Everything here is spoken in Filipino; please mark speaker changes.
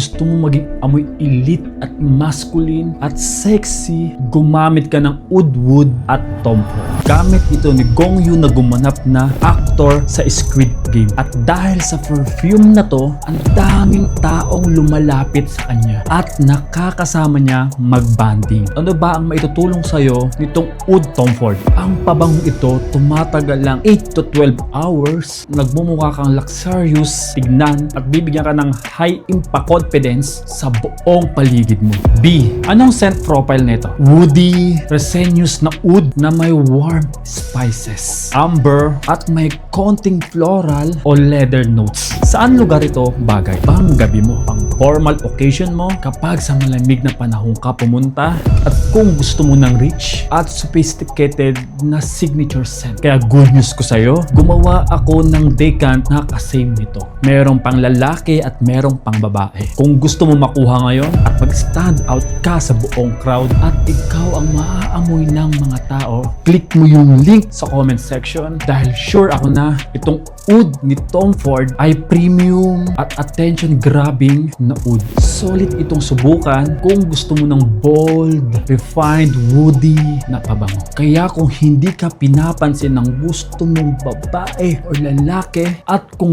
Speaker 1: gusto mo maging amoy elite at masculine at sexy, gumamit ka ng Oud Wood at Tom Ford. Gamit ito ni Gong Yoo na gumanap na actor sa Squid Game. At dahil sa perfume na to, ang daming taong lumalapit sa kanya at nakakasama niya mag-banding. Ano ba ang maitutulong sa'yo nitong Oud Tom Ford? Ang pabangong ito tumatagal lang 8 to 12 hours, nagmumukha kang luxurious tignan at bibigyan ka ng high impact confidence sa buong paligid mo. B. Anong scent profile nito? Woody, resinous na oud na may warm spices, amber at may konting floral o leather notes. Saan lugar ito bagay? Pang gabi mo, pang formal occasion mo, kapag sa malamig na panahon ka pumunta, at kung gusto mo ng rich at sophisticated na signature scent. Kaya good news ko sa'yo, gumawa ako ng decant na kasame nito. Merong pang lalaki at merong pang babae. Kung gusto mo makuha ngayon at mag-stand out ka sa buong crowd at ikaw ang maaamoy ng mga tao, click mo yung link sa comment section dahil sure ako na itong oud ni Tom Ford ay premium at attention grabbing na oud. Solid itong subukan kung gusto mo ng bold, refined, woody na pabango. Kaya kung hindi ka pinapansin ng gusto mong babae o lalaki at kung